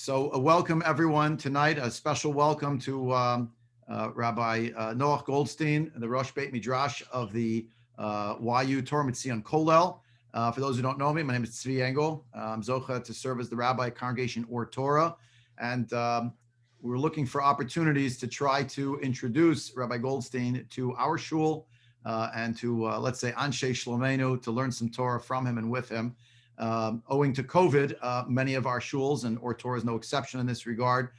So welcome everyone tonight. A special welcome to Rabbi Noach Goldstein, the Rosh Beit Midrash of the YU Torah Mitzion Kollel. For those who don't know me, my name is Engel. I'm Zocha to serve as the Rabbi Congregation or Torah. And we're looking for opportunities to try to introduce Rabbi Goldstein to our shul and to, let's say, Anshe Shlomenu, to learn some Torah from him and with him. Owing to COVID, many of our shuls, and Or Torah is no exception in this regard,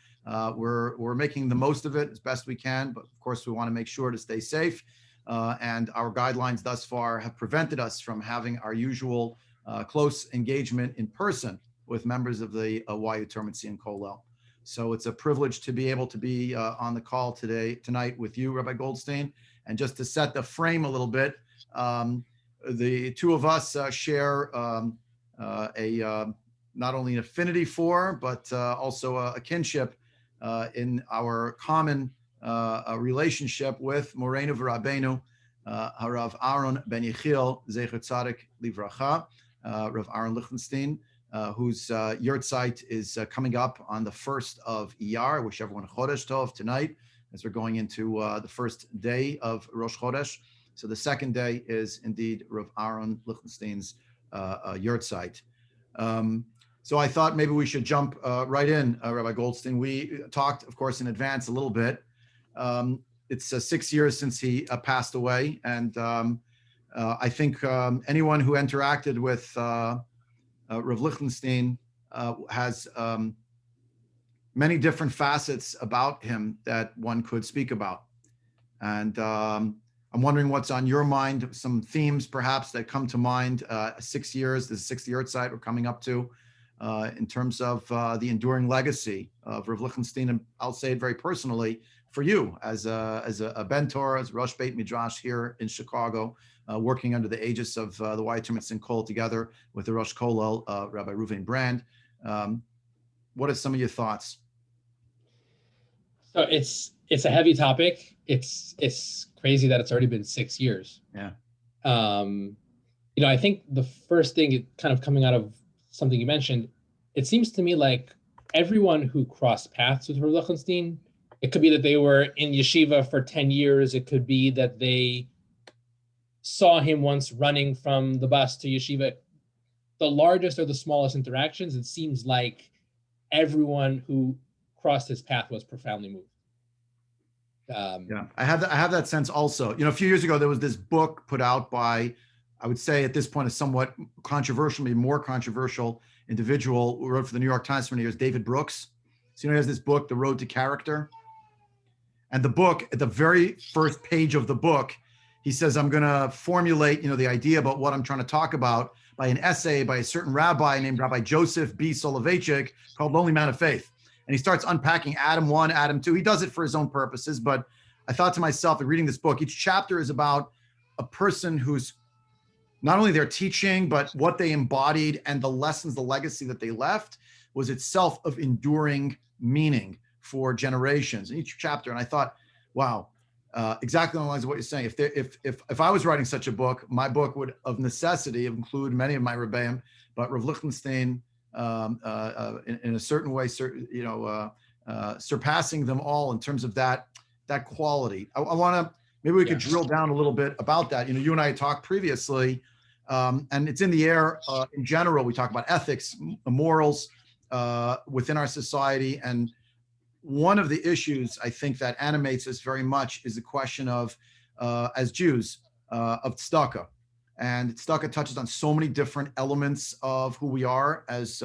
we're making the most of it as best we can, but of course we want to make sure to stay safe. And our guidelines thus far have prevented us from having our usual close engagement in person with members of the YU Torah Mitzion Kollel. So it's a privilege to be able to be on the call tonight with you, Rabbi Goldstein. And just to set the frame a little bit, the two of us share not only an affinity for, but also a kinship in our common relationship with Moreinu v'Rabbeinu, Harav Aharon ben Yechiel Zecher Tzadik Livracha, Rav Aharon Lichtenstein, whose Yahrzeit is coming up on the 1st of Iyar. I wish everyone a Chodesh Tov tonight, as we're going into the first day of Rosh Chodesh. So the second day is indeed Rav Aharon Lichtenstein's Yahrzeit. So I thought maybe we should jump right in, Rabbi Goldstein. We talked, of course, in advance a little bit. It's 6 years since he passed away, and I think anyone who interacted with Rav Lichtenstein has many different facets about him that one could speak about. And I'm wondering what's on your mind, some themes perhaps that come to mind. 6 years, this is 6th Yahrzeit we're coming up to, in terms of the enduring legacy of Rav Lichtenstein. And I'll say it very personally for you as a bentor, as Rosh Beit Midrash here in Chicago, working under the aegis of the YU Torah Mitzion Kollel together with the Rosh Kollel, Rabbi Reuven Brand. What are some of your thoughts? So it's a heavy topic. It's crazy that it's already been 6 years. Yeah. I think the first thing kind of coming out of something you mentioned, it seems to me like everyone who crossed paths with Rav Lichtenstein, it could be that they were in yeshiva for 10 years. It could be that they saw him once running from the bus to yeshiva. The largest or the smallest interactions, it seems like everyone who crossed his path was profoundly moved. Yeah, I have that sense also. A few years ago, there was this book put out by, I would say at this point, a somewhat controversial, maybe more controversial individual who wrote for the New York Times for many years, David Brooks. So, he has this book, The Road to Character. And the book, at the very first page of the book, he says, I'm going to formulate, the idea about what I'm trying to talk about by an essay by a certain rabbi named Rabbi Joseph B. Soloveitchik called Lonely Man of Faith. And he starts unpacking Adam 1, Adam 2. He does it for his own purposes, but I thought to myself, in reading this book, each chapter is about a person who's not only their teaching, but what they embodied and the lessons, the legacy that they left was itself of enduring meaning for generations in each chapter. And I thought, wow, exactly on the lines of what you're saying. If I was writing such a book, my book would of necessity include many of my rebbeim, but Rav Lichtenstein, in a certain way, surpassing them all in terms of that quality. I want to, maybe we could drill down a little bit about that. You and I talked previously, and it's in the air in general. We talk about ethics, morals within our society. And one of the issues I think that animates us very much is the question of, as Jews, of tzedakah. And tzedakah touches on so many different elements of who we are as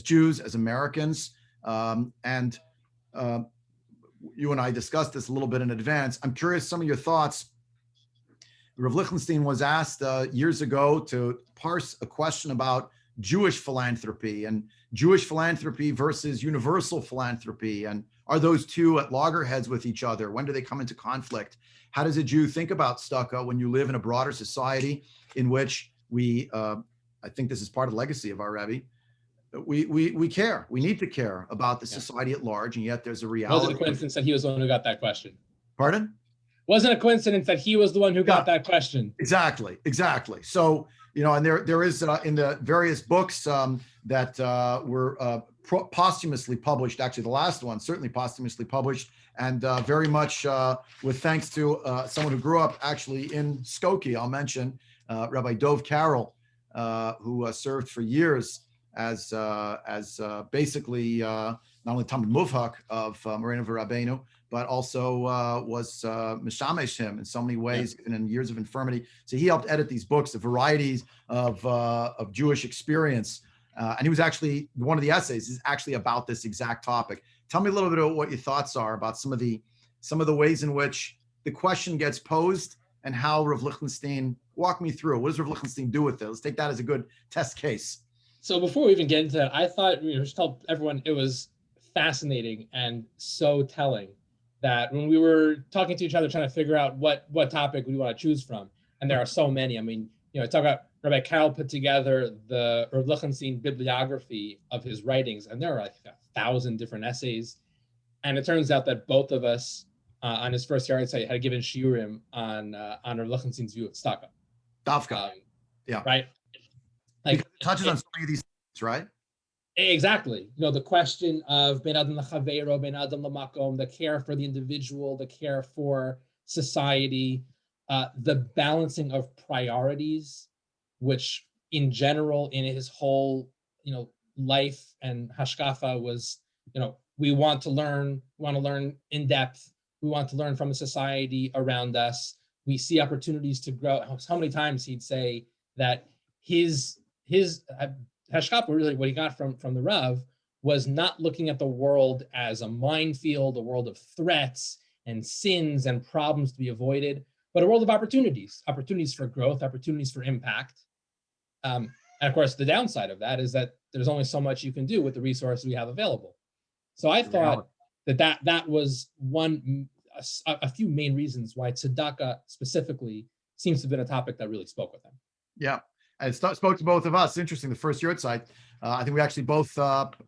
Jews, as Americans. And you and I discussed this a little bit in advance. I'm curious some of your thoughts. Rav Lichtenstein was asked years ago to parse a question about Jewish philanthropy and Jewish philanthropy versus universal philanthropy. And are those two at loggerheads with each other? When do they come into conflict? How does a Jew think about tzedakah when you live in a broader society in which we, I think this is part of the legacy of our Rebbe, we care. We need to care about the society at large, and yet there's a reality. Wasn't a coincidence that he was the one who got that question. Pardon? Wasn't a coincidence that he was the one who got that question. Exactly. So, and there is in the various books that were posthumously published, actually the last one, certainly posthumously published, and very much with thanks to someone who grew up actually in Skokie, I'll mention, Rabbi Dov Carroll, who served for years as basically not only Talmud Muvhak of Moreno Rabbeinu, but also was mishamesh him in so many ways and in years of infirmity. So he helped edit these books, the varieties of Jewish experience. And he was actually, one of the essays is actually about this exact topic. Tell me a little bit about what your thoughts are about some of the ways in which the question gets posed and how Rav Lichtenstein, walk me through. What does Rav Lichtenstein do with it? Let's take that as a good test case. So before we even get into that, I thought, just tell everyone, it was fascinating and so telling that when we were talking to each other, trying to figure out what topic we want to choose from, and there are so many. I mean, talk about Rabbi Carroll put together the Rav Lichtenstein bibliography of his writings, and there are like 1,000 different essays. And it turns out that both of us on his first Yahrzeit had given shiurim on Rav Lichtenstein's view of tzedakah. Dafka, yeah, right. Like because it touches on so many of these things, right? Exactly. The question of ben adam l'chaveiro, ben adam l'makom, the care for the individual, the care for society, the balancing of priorities, which in general in his whole life and hashkafa was we want to learn in depth, we want to learn from the society around us, we see opportunities to grow. How many times he'd say that his hashkafa, really what he got from the Rav, was not looking at the world as a minefield, a world of threats and sins and problems to be avoided, but a world of opportunities for growth, opportunities for impact. And of course, the downside of that is that there's only so much you can do with the resources we have available. So I thought that was a few main reasons why tzedakah specifically seems to have been a topic that really spoke with him. Yeah. And it spoke to both of us. Interesting. The first Yahrzeit, I think we actually both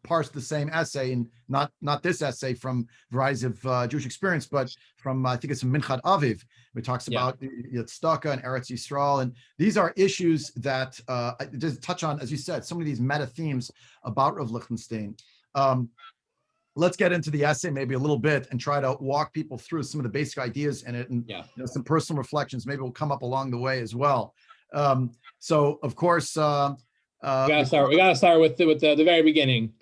parsed the same essay, and not this essay from varieties of Jewish experience, but from I think it's from Minchat Aviv, which talks about tzedakah and Eretz Yisrael, and these are issues that just touch on, as you said, some of these meta themes about Rav Lichtenstein. Let's get into the essay maybe a little bit and try to walk people through some of the basic ideas in it, and some personal reflections maybe will come up along the way as well. So of course, we gotta start with the very beginning.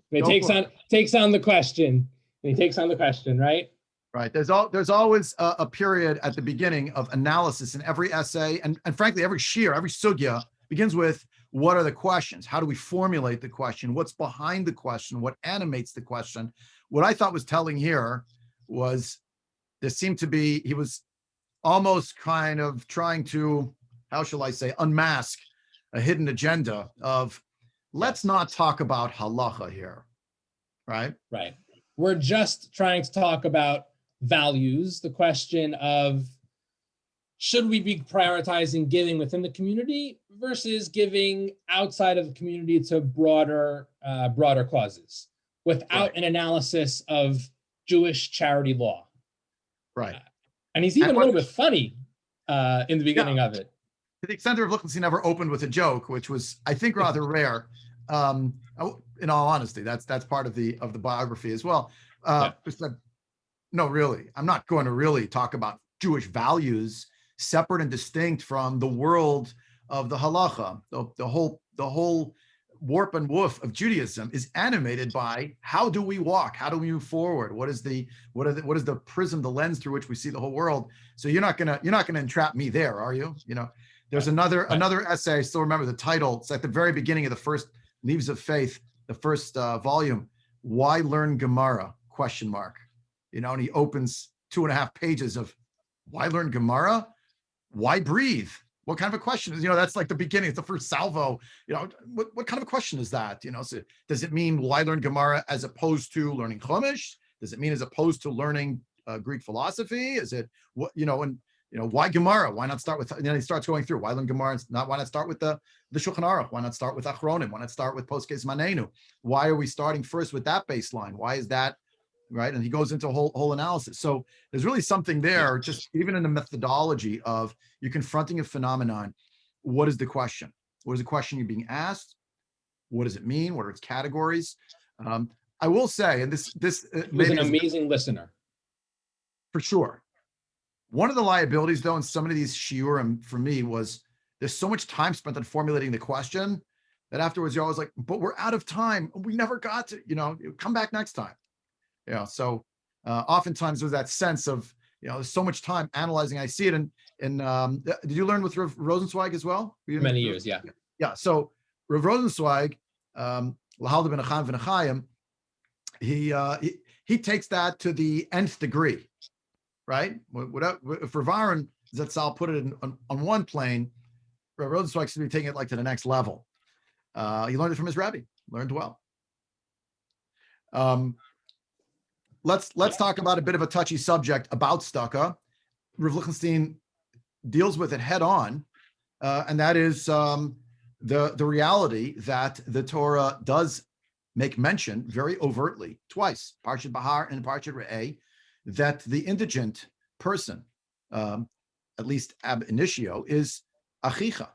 When he takes on the question. And he takes on the question, right? Right. There's always a period at the beginning of analysis in every essay, and frankly, every shiur, every sugya begins with what are the questions? How do we formulate the question? What's behind the question? What animates the question? What I thought was telling here was there seemed to be, he was almost kind of trying to, how shall I say, unmask a hidden agenda of let's not talk about halacha here, right? Right. We're just trying to talk about values, the question of should we be prioritizing giving within the community versus giving outside of the community to broader causes without an analysis of Jewish charity law. Right. And he's even a little bit funny in the beginning of it. To the extent that Lichtenstein never opened with a joke, which was, I think, rather rare. In all honesty, that's part of the biography as well. Said, no, really, I'm not going to really talk about Jewish values separate and distinct from the world of the halacha. The whole warp and woof of Judaism is animated by how do we walk, how do we move forward, what is the prism, the lens through which we see the whole world. So you're not gonna entrap me there, are you? There's another essay. I still remember the title. It's at the very beginning of the first Leaves of Faith, the first volume. Why learn Gemara? ? And he opens 2.5 pages of why learn Gemara? Why breathe? What kind of a question is, that's like the beginning. It's the first salvo. What kind of a question is that? So does it mean why learn Gemara as opposed to learning Chumash? Does it mean as opposed to learning Greek philosophy? Is it what why Gemara? Why not start with? And then he starts going through why learn Gemara. Why not start with the Shulchan Aruch? Why not start with Aharon? Why not start with Poskei Zmanenu? Why are we starting first with that baseline? Why is that? Right. And he goes into a whole analysis. So there's really something there, just even in the methodology of you confronting a phenomenon. What is the question? What is the question you're being asked? What does it mean? What are its categories? I will say, and this He was an amazing listener. For sure. One of the liabilities, though, in some of these shiurim for me was there's so much time spent on formulating the question that afterwards you're always like, but we're out of time. We never got to, come back next time. So oftentimes there's that sense of, there's so much time analyzing. I see it in did you learn with Rav Rosenzweig as well? Many years, yeah. Yeah. So Rav Rosenzweig, Lahalda ben Acham ben Achayim, he takes that to the nth degree, right? For Aharon, Zatzal put it on one plane, Rav Rosenzweig should be taking it like to the next level. He learned it from his rabbi, learned well. Let's talk about a bit of a touchy subject about tzedakah. Rav Lichtenstein deals with it head on, and that is the reality that the Torah does make mention very overtly twice, Parshat Bahar and Parshat Re'eh, that the indigent person, at least ab initio, is achicha.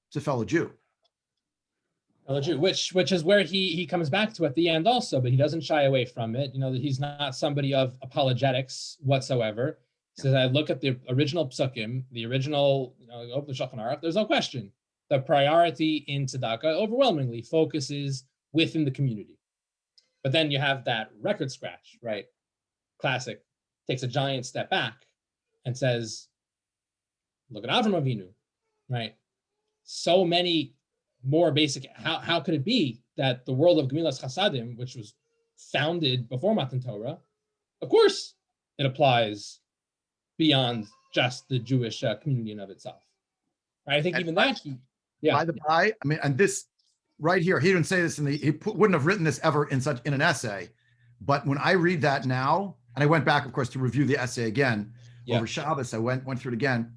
It's a fellow Jew. Which is where he comes back to at the end also, but he doesn't shy away from it. He's not somebody of apologetics whatsoever. He says, I look at the original psukim, the original, the Shulchan Aruch, there's no question. The priority in tzedakah overwhelmingly focuses within the community. But then you have that record scratch, right? Classic, takes a giant step back and says, look at Avram Avinu, right? So many more basic, how could it be that the world of Gemilas Chasadim, which was founded before Matan Torah, of course it applies beyond just the Jewish community in of itself. Right? I think even that, By the by, and this right here, he didn't say this wouldn't have written this ever in an essay, but when I read that now, and I went back, of course, to review the essay again over Shabbos, I went through it again.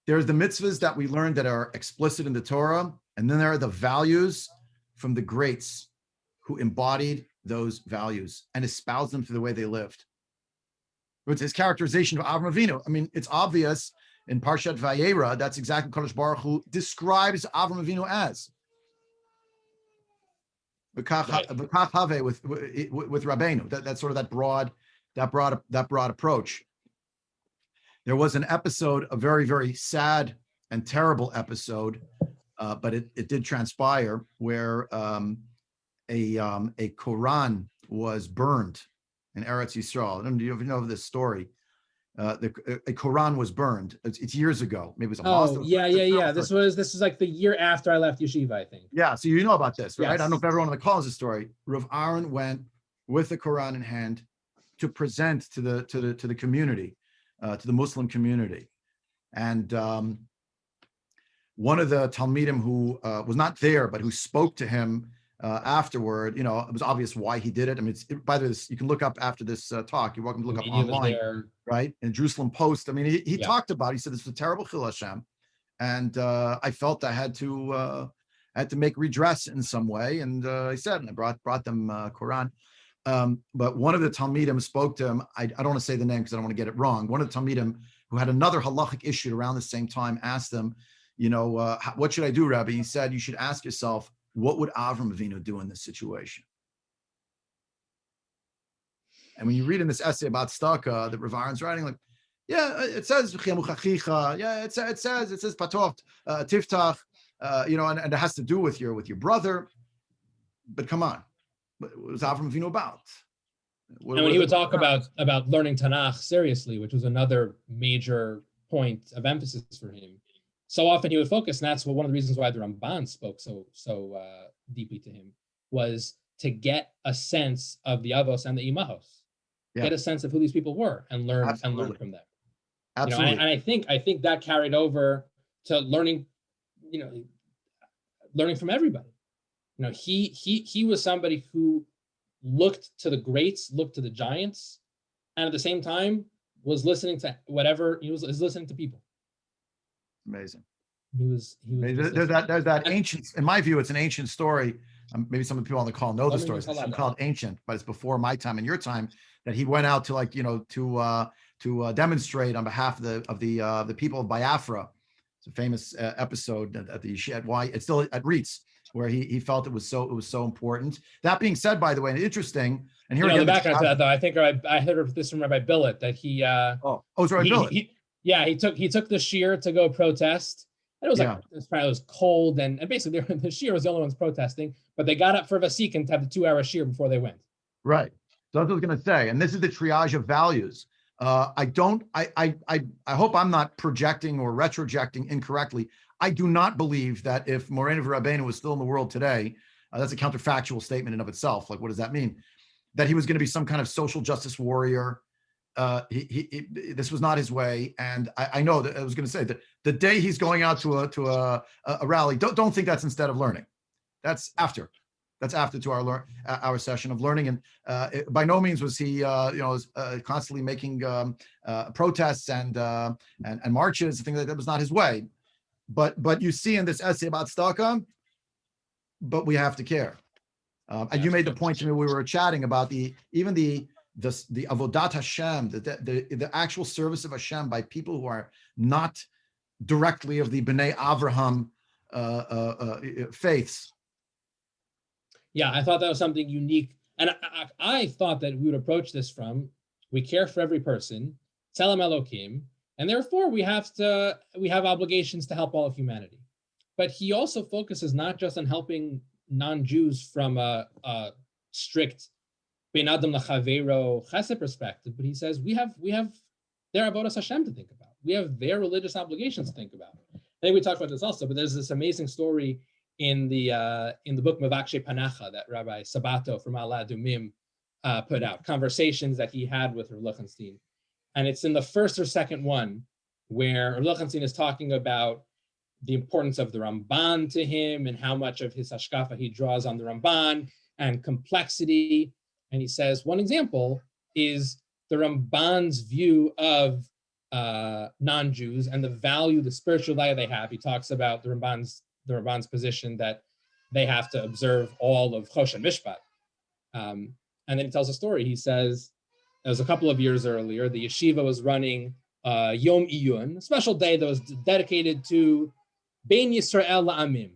There's the mitzvahs that we learned that are explicit in the Torah, and then there are the values from the greats who embodied those values and espoused them through the way they lived. It's his characterization of Avram Avinu. It's obvious in Parshat Vayera, that's exactly what Kadosh Baruch Hu describes Avram Avinu as. V'kach have with Rabbeinu. That's sort of that broad approach. There was an episode, a very, very sad and terrible episode, but it did transpire, where a Quran was burned in Eretz Yisrael. I don't know if you know this story. A Quran was burned. It's years ago. Maybe it was a Muslim. Yeah. This is like the year after I left yeshiva, I think. Yeah, so you know about this, right? Yes. I don't know if everyone on the call has a story. Rav Aharon went with the Quran in hand to present to the community. To the Muslim community. And one of the Talmidim who was not there, but who spoke to him afterward, it was obvious why he did it. By the way, you can look up after this talk. You're welcome to look up online, right? In Jerusalem Post. He talked about it. He said, this was a terrible Chil Hashem. And I felt I had to make redress in some way. And he said, and I brought them Quran. But one of the Talmidim spoke to him. I don't want to say the name because I don't want to get it wrong. One of the Talmidim who had another halachic issue around the same time asked him, what should I do, Rabbi? He said, you should ask yourself, what would Avram Avinu do in this situation? And when you read in this essay about tzedakah that Rav Aharon's writing, it says it says patov tiftach, and it has to do with your brother. But come on. What was Avram Avinu about? And when he would talk about learning Tanakh seriously, which was another major point of emphasis for him, so often he would focus, and that's one of the reasons why the Ramban spoke so deeply to him, was to get a sense of the Avos and the Imahos, get a sense of who these people were, and learn from them. Absolutely. And I think that carried over to learning from everybody. He was somebody who looked to the greats, looked to the giants, and at the same time was listening to whatever he was listening to people. Amazing. He was there's that ancient, in my view, it's an ancient story. Maybe some of the people on the call know the story. It's called ancient, but it's before my time and your time, that he went out to demonstrate on behalf of the people of Biafra. It's a famous episode at the it's still at Reitz. where he felt it was so important. That being said, by the way, and interesting, and here You know, again, the background to that, though, I think I heard this from Rabbi Billet that it's Rabbi Billet. He took the shear to go protest. And it was it was cold, and basically the shear was the only ones protesting, but they got up for Vasikin to have the 2-hour shear before they went. Right. So that's what I was going to say, and this is the triage of values. I hope I'm not projecting or retrojecting incorrectly. I do not believe that if Moreno Rabbeinu was still in the world today, that's a counterfactual statement in of itself. Like, what does that mean? That he was going to be some kind of social justice warrior. This was not his way, and I know that I was going to say that the day he's going out to a rally, don't think that's instead of learning. That's after. That's after to our session of learning, and by no means was he constantly making protests and marches and things like that. That was not his way. But you see in this essay about tzedakah, but we have to care. And you made the point to me, we were chatting about the avodat Hashem, the actual service of Hashem by people who are not directly of the B'nai Avraham faiths. Yeah, I thought that was something unique, and I thought that we would approach this from, we care for every person, Tzelem Elokim, and therefore we have obligations to help all of humanity. But he also focuses not just on helping non-Jews from a strict Ben Adam L'Chaveiro Chesed perspective, but he says we have their avodas Hashem to think about. We have their religious obligations to think about. I think we talked about this also, but there's this amazing story in the book Mavakshe Panacha that Rabbi Sabato from Ala Dumim put out, conversations that he had with Rav Lichtenstein. And it's in the first or second one where Rav Lichtenstein is talking about the importance of the Ramban to him and how much of his hashkafa he draws on the Ramban and complexity. And he says, one example is the Ramban's view of non-Jews and the value, the spiritual value they have. He talks about the Ramban's position that they have to observe all of Chosh and Mishpat. And then he tells a story. He says, it was a couple of years earlier, the yeshiva was running Yom Iyun, a special day that was dedicated to Bein Yisrael La'amim.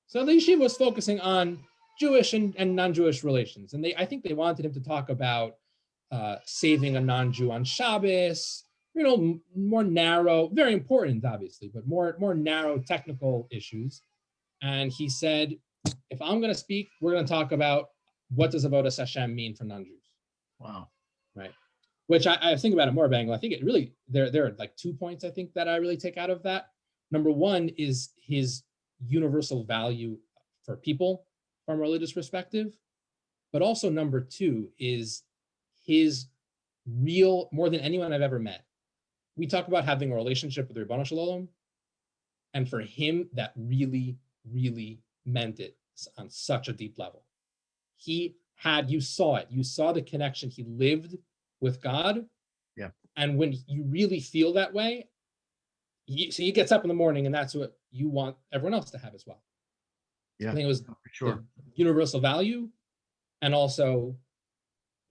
So the yeshiva was focusing on Jewish and non-Jewish relations. And I think they wanted him to talk about saving a non-Jew on Shabbos, more narrow, very important, obviously, but more narrow technical issues. And he said, if I'm going to speak, we're going to talk about what does avodas Hashem mean for non-Jews. Wow. Right. Which I think about it more, Bengal. I think it really, there are like 2 points I think that I really take out of that. Number one is his universal value for people from a religious perspective. But also number two is his real, more than anyone I've ever met. We talk about having a relationship with Ribono Shel Olam, and for him, that really, really meant it on such a deep level. You saw it. You saw the connection. He lived with God. Yeah. And when you really feel that way, he gets up in the morning, and that's what you want everyone else to have as well. Yeah. I think it was for sure. Universal value, and also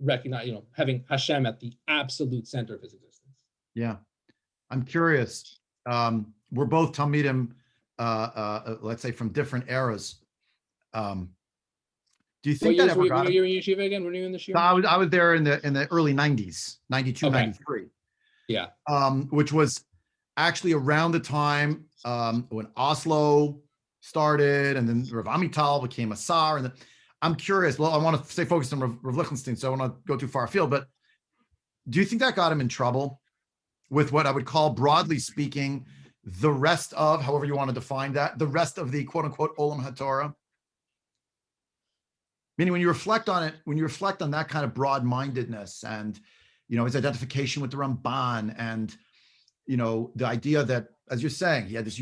recognize, having Hashem at the absolute center of his existence. Yeah. I'm curious. We're both Talmidim, let's say from different eras. Do you think that ever got? Were you in yeshiva again? Were you in the yeshiva? I was there in the early 90s, 92, okay. 93. Yeah. Which was actually around the time when Oslo started, and then Rav Amital became a Sar. And I'm curious. Well, I want to stay focused on Rav Lichtenstein, so I don't want to go too far afield. But do you think that got him in trouble with what I would call, broadly speaking, the rest of, however you want to define that, the rest of the quote unquote Olam HaTorah? Meaning, when you reflect on it, when you reflect on that kind of broad-mindedness and, his identification with the Ramban and, the idea that, as you're saying, he had this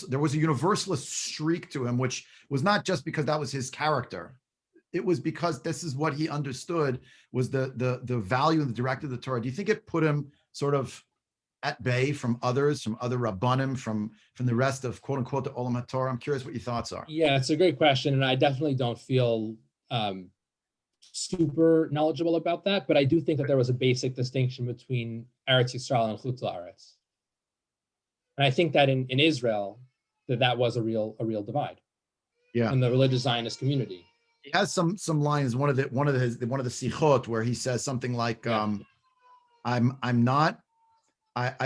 there was a universalist streak to him, which was not just because that was his character. It was because this is what he understood was the value and the directive of the Torah. Do you think it put him sort of at bay from others, from other Rabbanim, from the rest of quote unquote the Olam HaTorah? I'm curious what your thoughts are. Yeah, it's a great question. And I definitely don't feel super knowledgeable about that, but I do think that there was a basic distinction between Eretz Yisrael and Chutz La'aretz. And I think that in Israel, that was a real divide. Yeah. in the religious Zionist community. He has some lines. One of the sichot where he says something like, I'm not.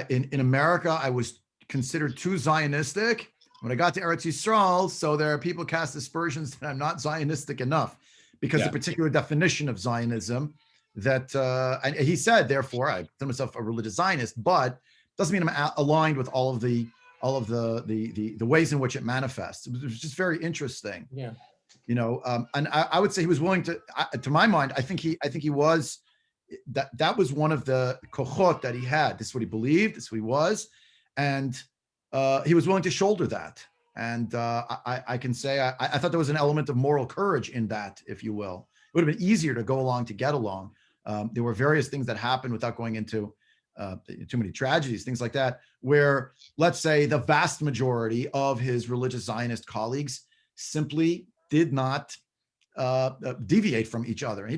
In America, I was considered too Zionistic. When I got to Eretz Yisrael, so there are people cast aspersions that I'm not Zionistic enough because the particular definition of Zionism that, and he said, therefore, I consider myself a religious Zionist, but doesn't mean I'm aligned with all of the ways in which it manifests. It was just very interesting. Yeah. And I would say he was willing to my mind, I think he was. That was one of the kochot that he had. This is what he believed. This is what he was, and he was willing to shoulder that. And I can say I thought there was an element of moral courage in that, if you will. It would have been easier to go along to get along. There were various things that happened without going into too many tragedies, things like that, where let's say the vast majority of his religious Zionist colleagues simply did not deviate from each other.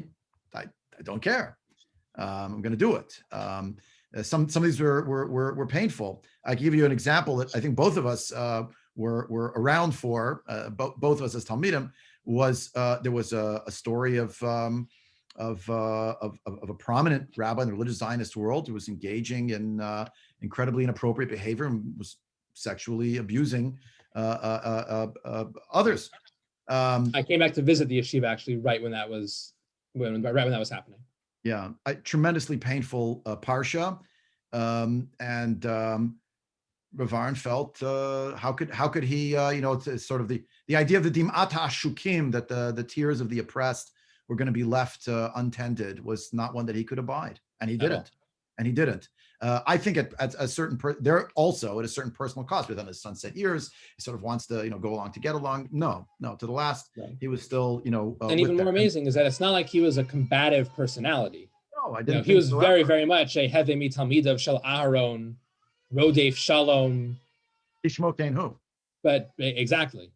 I don't care. I'm going to do it. Some of these were painful. I can give you an example that I think both of us were around for. Both of us as Talmidim was there was a story of a prominent rabbi in the religious Zionist world who was engaging in incredibly inappropriate behavior and was sexually abusing others. I came back to visit the yeshiva actually right when that was happening. Yeah, tremendously painful parsha, and Rav Aharon felt how could he it's sort of the idea of the dim'at ha'shukim, that the tears of the oppressed were going to be left untended, was not one that he could abide, and he didn't. I think at a certain there also at a certain personal cost within his sunset years, he sort of wants to go along to get along. No, to the last, he was still And even more amazing is that it's not like he was a combative personality. No, I didn't. He was very, very much a Heve Mitalmidav Shel Aharon, Rodef Shalom. Ishmo Kain Hu. But exactly.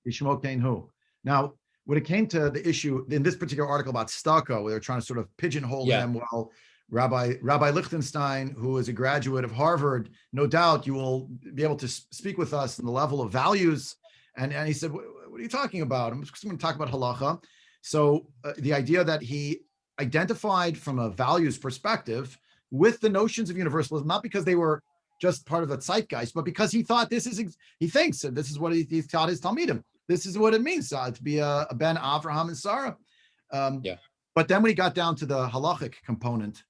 Ishmo Kain Hu. Now, when it came to the issue in this particular article about stucco, where they're trying to sort of pigeonhole him, well, Rabbi Lichtenstein, who is a graduate of Harvard, no doubt you will be able to speak with us on the level of values. And he said, what are you talking about? I'm just going to talk about halacha. So the idea that he identified from a values perspective with the notions of universalism, not because they were just part of the zeitgeist, but because he thought he thinks that this is what he taught his Talmidim. This is what it means to be a ben Avraham and Sarah. But then when he got down to the halachic component,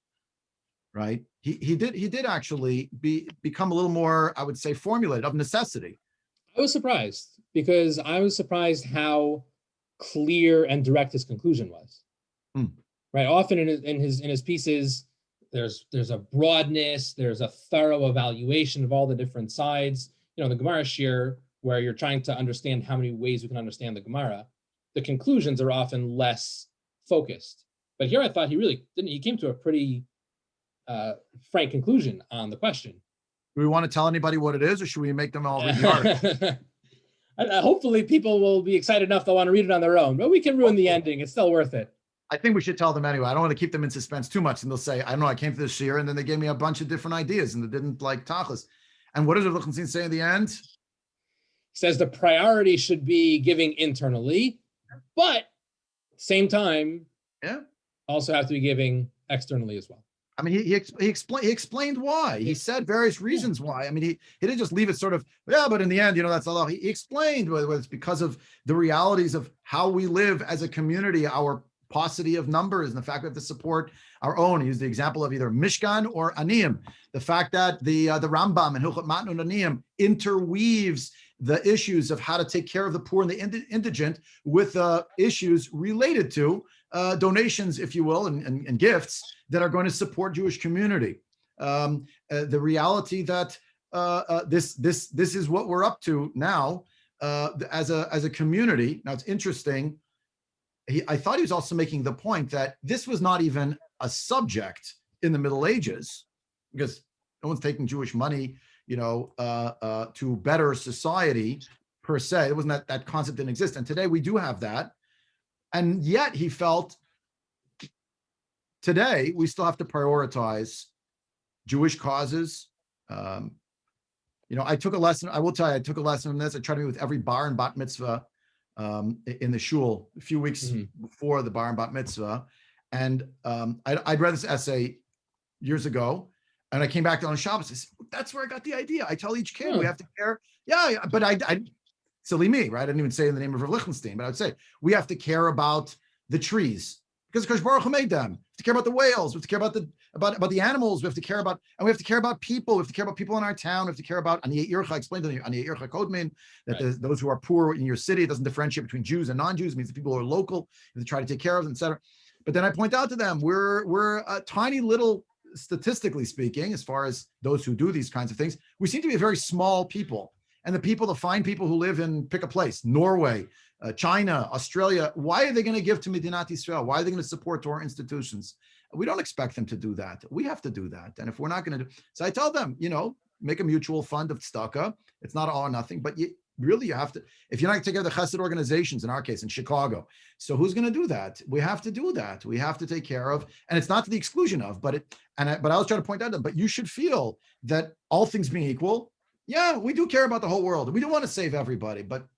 right, he did actually become a little more, I would say, formulated of necessity. I was surprised because I was surprised how clear and direct his conclusion was. Right, often in his pieces, there's a broadness, there's a thorough evaluation of all the different sides. The Gemara shir, where you're trying to understand how many ways we can understand the Gemara, the conclusions are often less focused. But here I thought he came to a pretty frank conclusion on the question. Do we want to tell anybody what it is, or should we make them all read the article? Hopefully people will be excited enough they'll want to read it on their own, but we can ruin the ending. It's still worth it. I think we should tell them anyway. I don't want to keep them in suspense too much. And they'll say, I don't know, I came to this year, and then they gave me a bunch of different ideas, and they didn't like tachlis. And what does Lichtenstein say in the end? He says the priority should be giving internally, but same time, also have to be giving externally as well. I mean, he explained why. He said various reasons why. I mean, he didn't just leave it sort of, but in the end, that's Allah. He explained whether it's because of the realities of how we live as a community, our paucity of numbers, and the fact we have to support our own. He used the example of either Mishkan or Aniyim. The fact that the Rambam and Hilchot Matnun Aniyim interweaves the issues of how to take care of the poor and the indigent with issues related to donations, if you will, and gifts that are going to support Jewish community. The reality that this is what we're up to now as a community. Now it's interesting. I thought he was also making the point that this was not even a subject in the Middle Ages, because no one's taking Jewish money, to better society per se. It wasn't that concept didn't exist. And today we do have that. And yet he felt today we still have to prioritize Jewish causes. I took a lesson. I will tell you, I took a lesson from this. I try to meet with every bar and bat mitzvah in the shul a few weeks bore the bar and bat mitzvah, and I'd read this essay years ago, and I came back on Shabbos. I said, that's where I got the idea. I tell each kid we have to care. Yeah, but I silly me, right? I didn't even say in the name of Rav Lichtenstein, but I would say we have to care about the trees because Kosh Baruch Hu made them. We have to care about the whales. We have to care about the animals. We have to care about, and we have to care about people. We have to care about people in our town. We have to care about Aniyei Ircha. I explained to you Aniyei Ircha Kodmin that those who are poor in your city, it doesn't differentiate between Jews and non-Jews. It means the people who are local. You have to try to take care of them, etc. But then I point out to them, we're a tiny little, statistically speaking, as far as those who do these kinds of things, we seem to be a very small people. And the fine people who live in, pick a place, Norway, China, Australia, why are they going to give to Medinat Yisrael? Why are they going to support Torah institutions? We don't expect them to do that. We have to do that. And if we're not going to do, so I tell them, make a mutual fund of tzedakah. It's not all or nothing, but you have to, if you're not going to take care of the chesed organizations, in our case, in Chicago, so who's going to do that? We have to do that. We have to take care of, and it's not to the exclusion of, but I was trying to point out to them, but you should feel that all things being equal, yeah, we do care about the whole world. We do want to save everybody, but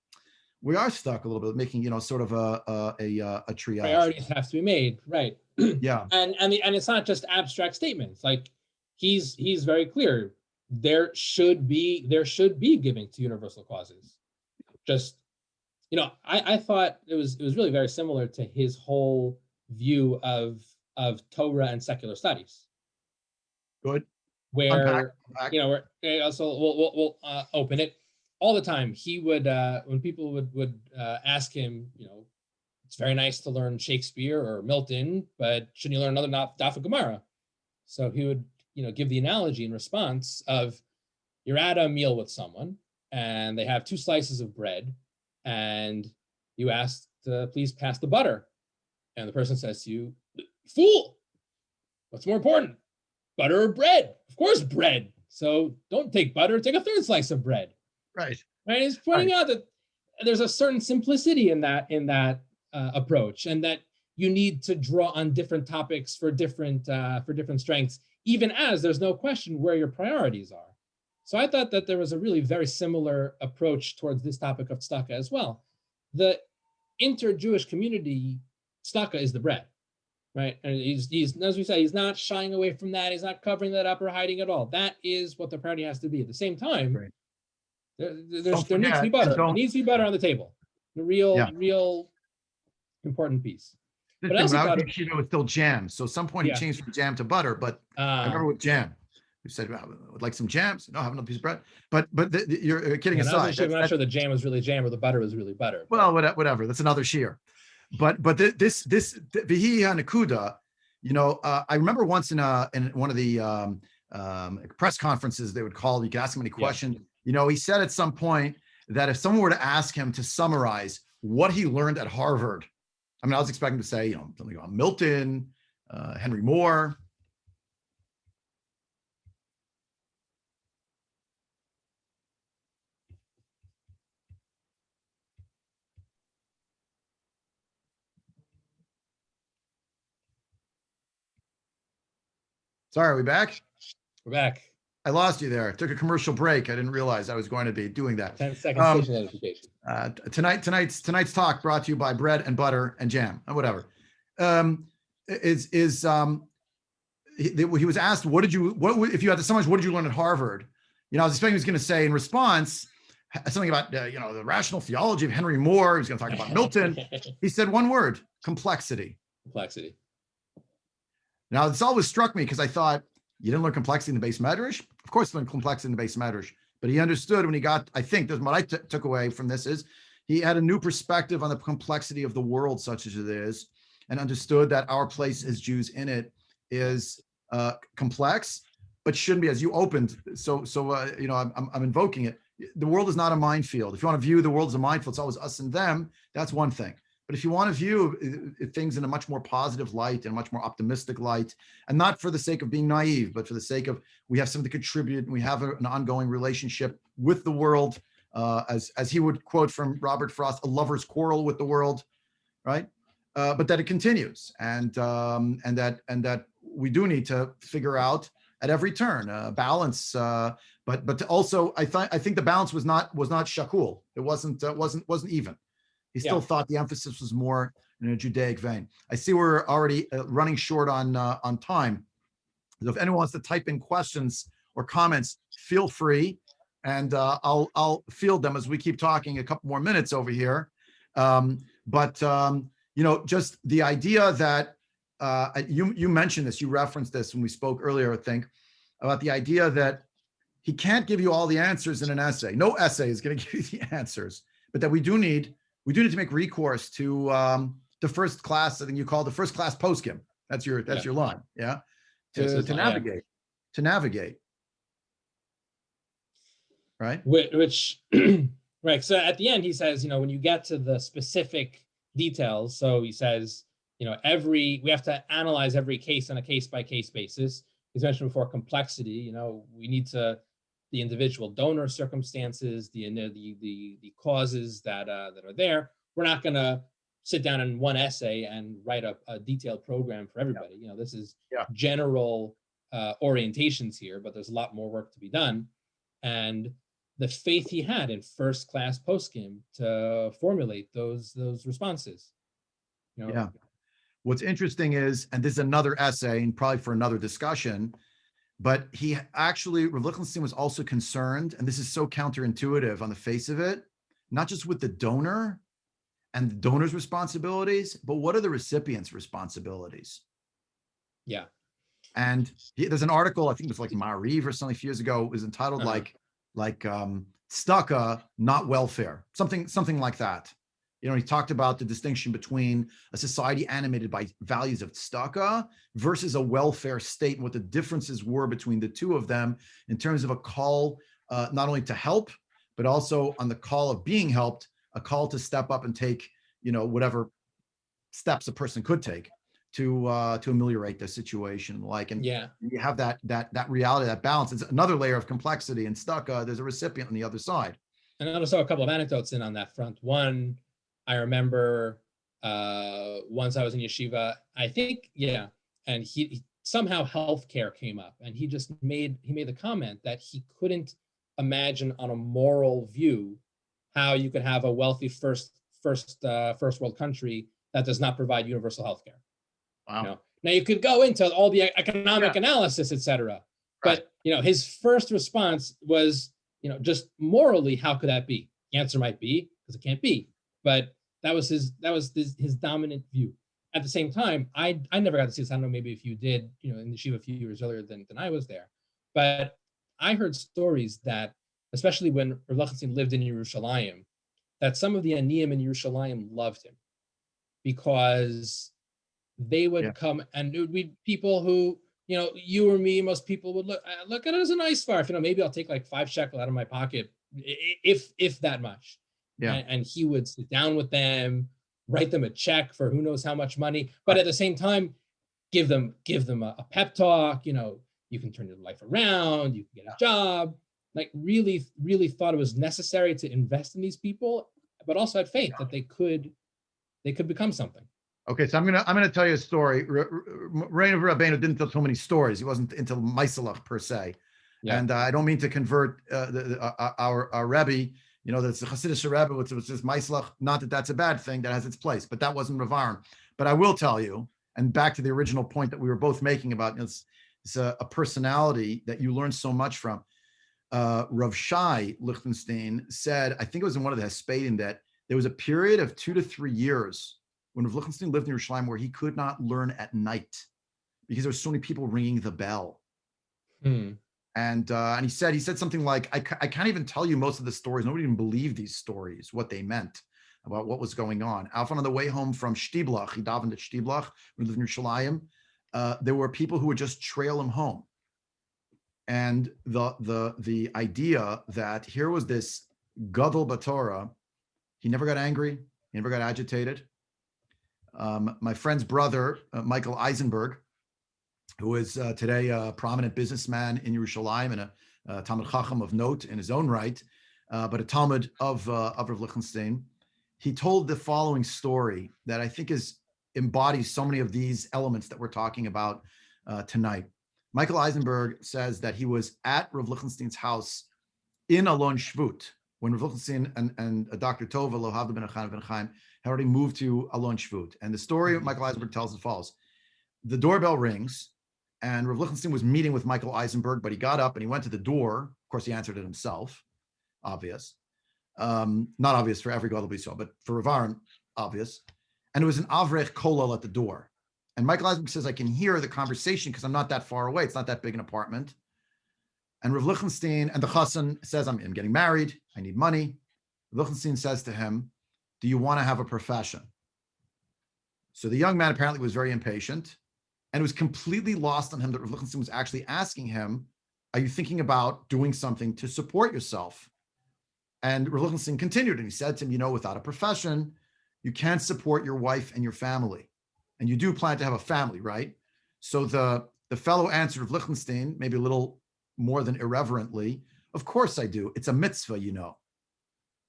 we are stuck a little bit making, sort of a triage. Priorities have to be made, right? Yeah, and it's not just abstract statements. Like he's very clear. There should be giving to universal causes. Just, I thought it was really very similar to his whole view of Torah and secular studies. Good. Where so we'll open it all the time. He would when people would ask him, it's very nice to learn Shakespeare or Milton, but shouldn't you learn another daf of Gemara? So he would give the analogy in response of, you're at a meal with someone and they have 2 slices of bread, and you ask to please pass the butter, and the person says to you, fool, what's more important, butter or bread? Of course, bread. So don't take butter, take a 3rd slice of bread. Right. He's pointing out that there's a certain simplicity in that approach, and that you need to draw on different topics for different strengths, even as there's no question where your priorities are. So I thought that there was a really very similar approach towards this topic of tzedakah as well. The inter-Jewish community, tzedakah is the bread. Right, and he's as we say, he's not shying away from that. He's not covering that up or hiding it all. That is what the priority has to be. At the same time, right, there needs to be butter. There needs to be butter on the table. The real important piece. But also when I was in Yeshiva, it was still jam. So at some point he changed from jam to butter. But I remember with jam, we said, well, would like some jams? No, have another piece of bread. But you're kidding aside. I'm not sure the jam was really jam or the butter was really butter. Well, whatever. That's another shear. But this Vihi Nakuda, I remember once in one of the press conferences they would call, you could ask him any question. He said at some point that if someone were to ask him to summarize what he learned at Harvard, I was expecting to say, something about Milton, Henry Moore. Sorry, are we back? We're back. I lost you there. I took a commercial break. I didn't realize I was going to be doing that. 10-second station notification. Tonight's talk brought to you by bread and butter and jam and whatever. He was asked, what if you had to summarize, what did you learn at Harvard? I was expecting he was going to say in response something about the rational theology of Henry Moore. He was going to talk about Milton. He said one word: complexity. Complexity. Now, this always struck me because I thought, you didn't learn complexity in the base Midrash? Of course, you learned complexity in the base Midrash. But he understood when he got, I think, that's what I took away from this is, he had a new perspective on the complexity of the world such as it is, and understood that our place as Jews in it is complex, but shouldn't be, as you opened. So I'm invoking it. The world is not a minefield. If you want to view the world as a minefield, it's always us and them. That's one thing. But if you want to view things in a much more positive light and a much more optimistic light, and not for the sake of being naive, but for the sake of we have something to contribute and we have an ongoing relationship with the world, as he would quote from Robert Frost, a lover's quarrel with the world, right? But that it continues, and that we do need to figure out at every turn balance. But also, I think the balance was not shakul. It wasn't even. He still thought the emphasis was more in a Judaic vein. I see we're already running short on time. So if anyone wants to type in questions or comments, feel free, and I'll field them as we keep talking a couple more minutes over here. Just the idea that you mentioned this, you referenced this when we spoke earlier, I think, about the idea that he can't give you all the answers in an essay. No essay is going to give you the answers, but that we do need to make recourse to the first class. I think you call the first class poskim. That's your line, yeah. To navigate, right? Which right. So at the end, he says, when you get to the specific details. So he says, we have to analyze every case on a case by case basis. He's mentioned before complexity. We need to the individual donor circumstances, the causes that are there. We're not going to sit down in one essay and write a detailed program for everybody. This is general orientations here, but there's a lot more work to be done. And the faith he had in first class poskim to formulate those responses. What's interesting is, and this is another essay and probably for another discussion, but Rav Lichtenstein was also concerned, and this is so counterintuitive on the face of it, not just with the donor and the donor's responsibilities, but what are the recipient's responsibilities? Yeah. And there's an article, I think it was like Ma'ariv or something a few years ago, it was entitled tzedakah, not welfare, something like that. He talked about the distinction between a society animated by values of tzedakah versus a welfare state, and what the differences were between the two of them in terms of a call, not only to help, but also on the call of being helped, a call to step up and take, whatever steps a person could take to ameliorate the situation. You have that reality, that balance. It's another layer of complexity. In tzedakah, there's a recipient on the other side. And I also saw a couple of anecdotes in on that front. One, I remember once I was in yeshiva, I think, and he somehow healthcare came up, and he made the comment that he couldn't imagine on a moral view how you could have a wealthy first world country that does not provide universal healthcare. Wow. Now you could go into all the economic analysis, etc. But his first response was, just morally, how could that be? The answer might be because it can't be. But that was his dominant view. At the same time, I never got to see this. I don't know, maybe if you did, in the yeshiva a few years earlier than I was there. But I heard stories that, especially when Rav Lichtenstein lived in Yerushalayim, that some of the aniyim in Yerushalayim loved him because they would come, and it would be people who, you or me, most people would look at it as a nice farf. Maybe I'll take like 5 shekel out of my pocket, if that much. Yeah. And he would sit down with them, write them a check for who knows how much money, but at the same time, give them a pep talk. You can turn your life around, you can get a job. Like really, really thought it was necessary to invest in these people, but also had faith that they could become something. Okay, so I'm gonna tell you a story. Rein of Rabbeinu didn't tell so many stories. He wasn't into Maisalach per se, and I don't mean to convert our Rebbe. That's the Hasidic Rebbe, which was just Maislach. Not that that's a bad thing, that has its place, but that wasn't Rav Aharon. But I will tell you, and back to the original point that we were both making about it's a personality that you learn so much from. Rav Shai Lichtenstein said, I think it was in one of the Hespedim, that there was a period of 2 to 3 years when Rav Lichtenstein lived in Yerushalayim where he could not learn at night because there were so many people ringing the bell. And he said something like, I can't even tell you most of the stories. Nobody even believed these stories, what they meant about what was going on. Often on the way home from Shtiblach, he davened at Shtiblach, when he lived in Yerushalayim, there were people who would just trail him home. And the idea that here was this Gadol B'Torah, he never got angry, he never got agitated. My friend's brother, Michael Eisenberg, who is today a prominent businessman in Yerushalayim and a Talmid Chacham of note in his own right, but a Talmud of Rav Lichtenstein. He told the following story that I think embodies so many of these elements that we're talking about tonight. Michael Eisenberg says that he was at Rav Lichtenstein's house in Alon Shvut when Rav Lichtenstein and Dr. Tova Lohavda ben Chaim had already moved to Alon Shvut. And the story Michael Eisenberg tells as follows. The doorbell rings, and Rav Lichtenstein was meeting with Michael Eisenberg, but he got up and he went to the door. Of course, he answered it himself. Obvious. Not obvious for every Gadol B'Yisrael, but for Rav Aharon, obvious. And it was an Avrech Kollel at the door. And Michael Eisenberg says, I can hear the conversation because I'm not that far away. It's not that big an apartment. And Rav Lichtenstein and the Chassan says, I'm getting married. I need money. Rav Lichtenstein says to him, do you want to have a profession? So the young man apparently was very impatient, and it was completely lost on him that Rav Lichtenstein was actually asking him, are you thinking about doing something to support yourself? And Rav Lichtenstein continued, and he said to him, without a profession, you can't support your wife and your family. And you do plan to have a family, right? So the fellow answered Rav Lichtenstein, maybe a little more than irreverently, of course I do. It's a mitzvah,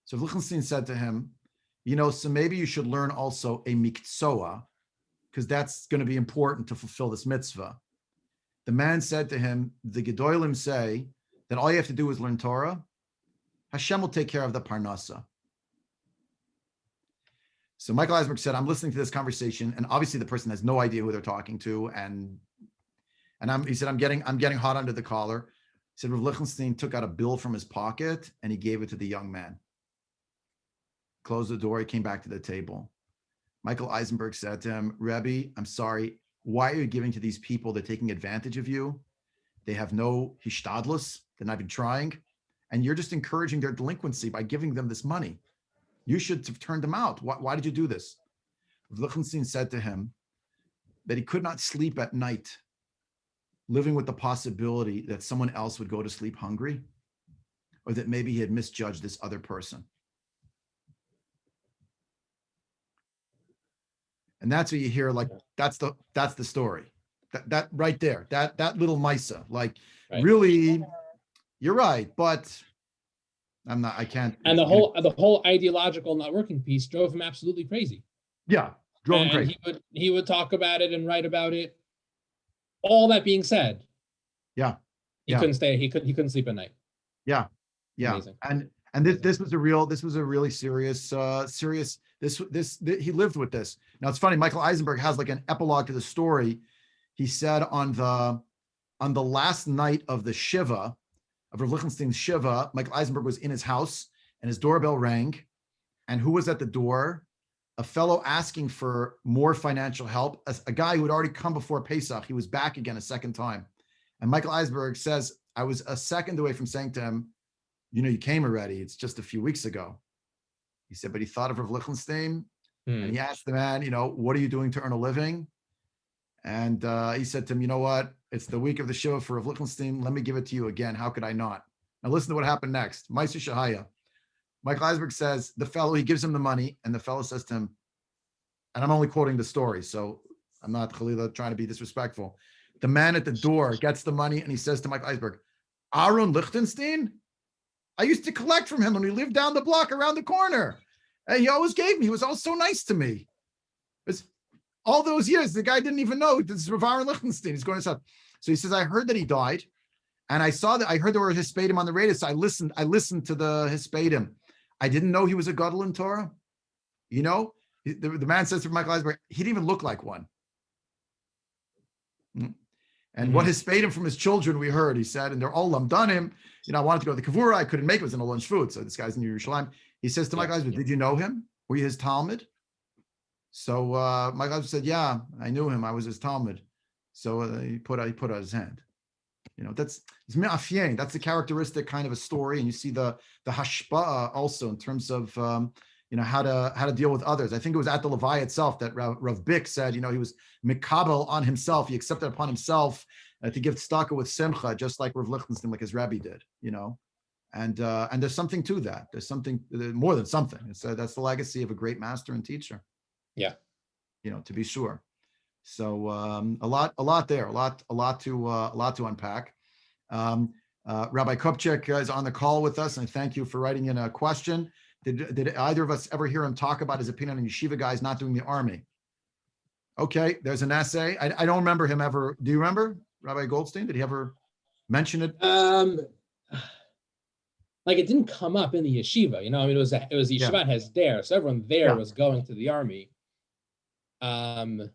So Lichtenstein said to him, so maybe you should learn also a mikzoa, because that's going to be important to fulfill this mitzvah. The man said to him, the Gedolim say that all you have to do is learn Torah. Hashem will take care of the parnasa. So Michael Eisenberg said, I'm listening to this conversation, and obviously the person has no idea who they're talking to, and he said, I'm getting hot under the collar. He said, Rav Lichtenstein took out a bill from his pocket and he gave it to the young man. Closed the door, he came back to the table. Michael Eisenberg said to him, Rebbe, I'm sorry, why are you giving to these people? They're taking advantage of you. They have no hishtadlus, they're not even trying, and you're just encouraging their delinquency by giving them this money. You should have turned them out. Why did you do this? Lichtenstein said to him that he could not sleep at night, living with the possibility that someone else would go to sleep hungry, or that maybe he had misjudged this other person. And that's what you hear, like that's the story. That right there, that little Misa, like right. Really, you're right, but I can't. And the whole ideological not working piece drove him absolutely crazy. Yeah, drove him crazy. He would talk about it and write about it. All that being said, he couldn't stay. He couldn't sleep at night. Yeah. Amazing. And this was a really serious. He lived with this. Now it's funny. Michael Eisenberg has like an epilogue to the story. He said on the last night of the Shiva, of Rav Lichtenstein's Shiva, Michael Eisenberg was in his house and his doorbell rang. And who was at the door? A fellow asking for more financial help, a guy who had already come before Pesach. He was back again a second time. And Michael Eisenberg says, I was a second away from saying to him, you came already. It's just a few weeks ago. He said, but he thought of Rav Lichtenstein and he asked the man, what are you doing to earn a living? And he said to him, you know what? It's the week of the show for Rav Lichtenstein. Let me give it to you again. How could I not? Now listen to what happened next. Ma'aser Shahaya. Michael Eisenberg says, he gives him the money, and the fellow says to him, and I'm only quoting the story, so I'm not Khalila trying to be disrespectful. The man at the door gets the money, and he says to Michael Eisenberg, Aharon Lichtenstein? I used to collect from him when we lived down the block around the corner. And he always gave me. He was always so nice to me. All those years, the guy didn't even know this is Rav Aharon Lichtenstein. He's going to say, so he says, I heard that he died, and I heard there were Hispadim on the radio, so I listened to the Hispadim. I didn't know he was a Gadol in Torah. The man says to Michael Eisenberg, he didn't even look like one. And what Hispadim from his children we heard, he said, and they're all lamdanim. I wanted to go to the Kavura. I couldn't make it. It was in a lunch food. So this guy's in Yerushalayim. He says to Michael Eisenberg, did you know him? Were you his Talmud? So Michael Eisenberg said, yeah, I knew him. I was his Talmud. So he put out his hand. That's me'afyen. That's the characteristic kind of a story, and you see the hashpa'ah also in terms of how to deal with others. I think it was at the Levi itself that Rav Bick said, he was mikabel on himself. He accepted upon himself to give tzedakah with simcha, just like Rav Lichtenstein, like his Rebbe did. And there's something to that. There's something more than something. That's the legacy of a great master and teacher. Yeah, to be sure. So a lot there, a lot to unpack. Rabbi Kopchik is on the call with us, and thank you for writing in a question. Did either of us ever hear him talk about his opinion on yeshiva guys not doing the army? Okay, there's an essay. I don't remember him ever. Do you remember Rabbi Goldstein? Did he ever mention it? like it didn't come up in the yeshiva. I mean, it was the yeshiva Hesder, so everyone there was going to the army. And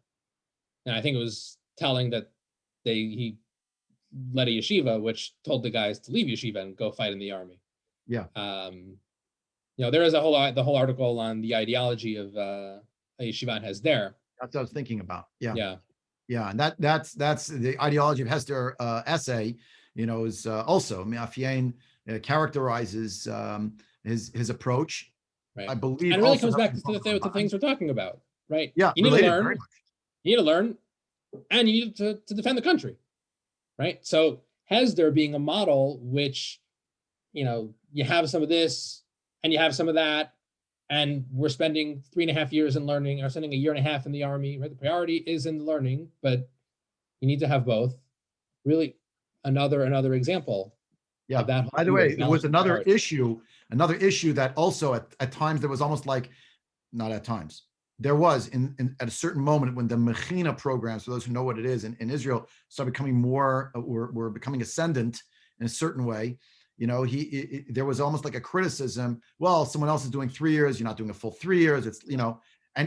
I think it was telling that he led a yeshiva, which told the guys to leave yeshiva and go fight in the army. Yeah. There is the whole article on the ideology of a yeshiva Hesder. That's what I was thinking about. Yeah. Yeah. And that's the ideology of Hester essay, is also Miafien characterizes his approach. Right. I believe, and it really comes back to the things we're talking about, right? Yeah. You need to learn. You need to learn, and you need to defend the country, right? So Hesder being a model, which, you have some of this and you have some of that, and we're spending 3.5 years in learning, or spending 1.5 years in the army, right? The priority is in the learning, but you need to have both. Really, another example. Yeah. Of that. By the way, there was another issue that also at times there was almost like, not at times, there was at a certain moment when the Mechina programs, for those who know what it is in Israel, started becoming more, were becoming ascendant in a certain way. There was almost like a criticism. Well, someone else is doing 3 years, you're not doing a full 3 years. It's,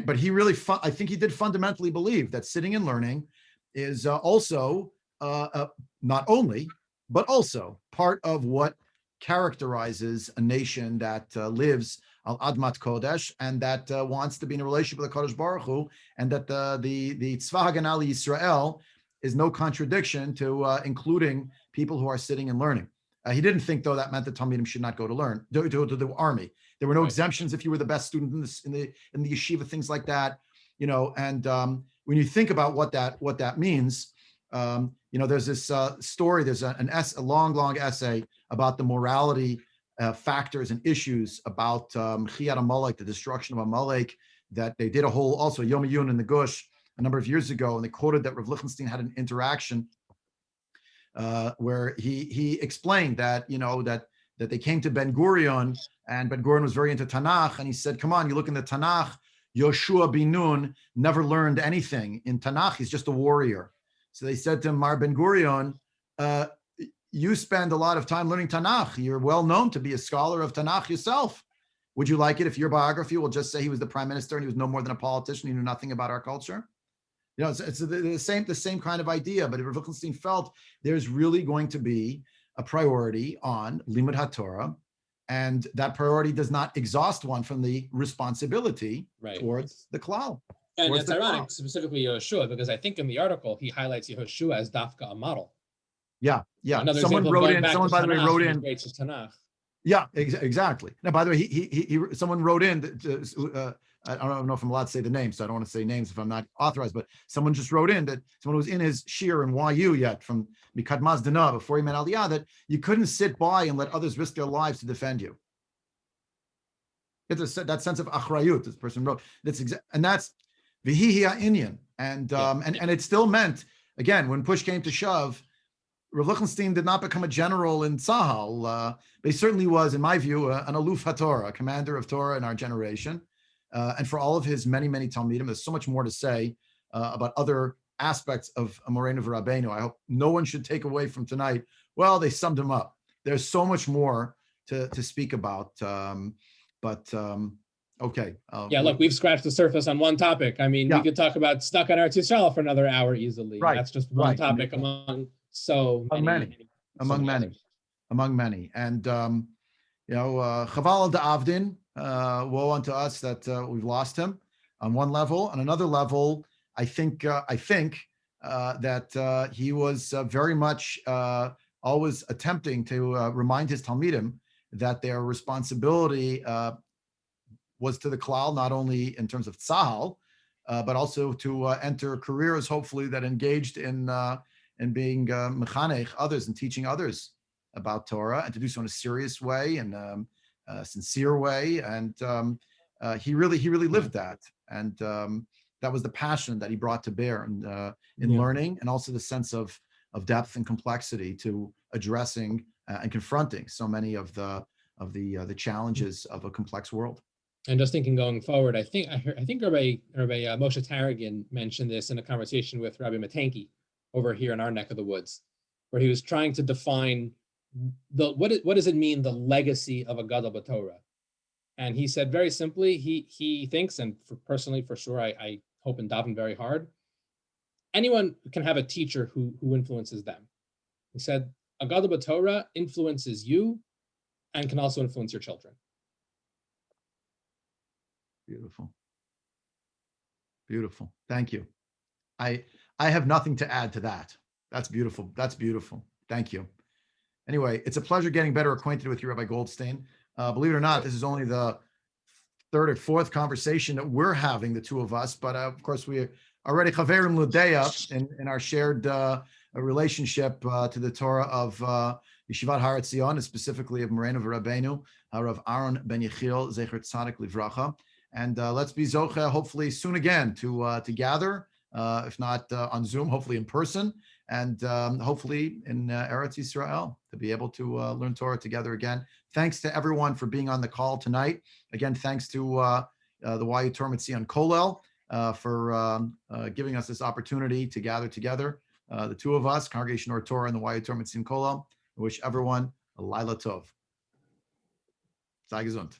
but he really, I think he did fundamentally believe that sitting and learning is also not only, but also part of what characterizes a nation that lives al admat kodesh and that wants to be in a relationship with the Kodesh Baruch Hu, and that the Tzva Haganah Yisrael is no contradiction to including people who are sitting and learning. He didn't think, though, that meant that Talmidim should not go to the army. There were no exemptions if you were the best student in the yeshiva, things like that. And when you think about what that means, there's this story. There's a long essay about the morality factors and issues about Chiyat Amalek, the destruction of Amalek. That they did a whole also Yom Yun in the Gush a number of years ago, and they quoted that Rav Lichtenstein had an interaction where he explained that that they came to Ben Gurion, and Ben Gurion was very into Tanakh, and he said, "Come on, you look in the Tanakh. Yoshua bin Nun never learned anything in Tanakh. He's just a warrior." So they said to him, Mar Ben Gurion, you spend a lot of time learning Tanakh. You're well known to be a scholar of Tanakh yourself. Would you like it if your biography will just say he was the prime minister and he was no more than a politician, he knew nothing about our culture? It's the same kind of idea, but Rav Lichtenstein felt there's really going to be a priority on Limud HaTorah, and that priority does not exhaust one from the responsibility towards the Kollel. And it's ironic, specifically Yehoshua, because I think in the article he highlights Yehoshua as Dafka, a model. Yeah. Another someone wrote in. Someone, by the way, wrote in. Tanakh. Yeah, exactly. Now, by the way, someone wrote in. I don't know if I'm allowed to say the name, so I don't want to say names if I'm not authorized. But someone just wrote in that someone was in his shir in YU yet from Mikad Mazdana before he met Aliyah, that you couldn't sit by and let others risk their lives to defend you. It's that sense of achrayut. This person wrote. And that's v'hihi inyan, and it still meant, again, when push came to shove, Rav Lichtenstein did not become a general in Tzahal, but he certainly was, in my view, an aluf haTorah, a commander of Torah in our generation. And for all of his many Talmidim, there's so much more to say about other aspects of Moreno V'Rabbeinu. I hope no one should take away from tonight, well, they summed him up. There's so much more to speak about. Okay. Look, we've scratched the surface on one topic. I mean, we could talk about stuck on Eretz Yisrael for another hour easily. Right. That's just one topic among so many. Among many. And, Chaval Da'avdin, woe unto us that we've lost him on one level. On another level, I think that he was very much always attempting to remind his Talmidim that their responsibility was to the Kollel, not only in terms of Tzahal, but also to enter careers, hopefully, that engaged in being mechanech others and teaching others about Torah, and to do so in a serious way and a sincere way. And he really lived that, and that was the passion that he brought to bear in learning, and also the sense of depth and complexity to addressing and confronting so many of the challenges of a complex world. And just thinking going forward, I think Rabbi Moshe Tarragon mentioned this in a conversation with Rabbi Matanki over here in our neck of the woods, where he was trying to define what does it mean, the legacy of a Gadol b'Torah? And he said very simply, he thinks, and personally, for sure, I hope and daven very hard, anyone can have a teacher who influences them. He said, a Gadol b'Torah influences you and can also influence your children. Beautiful. Beautiful. Thank you. I have nothing to add to that. That's beautiful. That's beautiful. Thank you. Anyway, it's a pleasure getting better acquainted with you, Rabbi Goldstein. Believe it or not, this is only the third or fourth conversation that we're having, the two of us. But of course, we are already chaverim l'deya in our shared relationship to the Torah of Yeshivat Har Etzion, and specifically of Moreno V'Rabbeinu, Rav Aharon ben Yechiel, Zecher Tzadik Livracha. And let's be zoche, hopefully soon again, to gather, if not on Zoom, hopefully in person, and hopefully in Eretz Yisrael, to be able to learn Torah together again. Thanks to everyone for being on the call tonight. Again, thanks to the YU Torah Mitzion Kollel for giving us this opportunity to gather together, the two of us, Congregation or Torah and the YU Torah Mitzion Kollel. I wish everyone a Laila Tov. Sei gesund.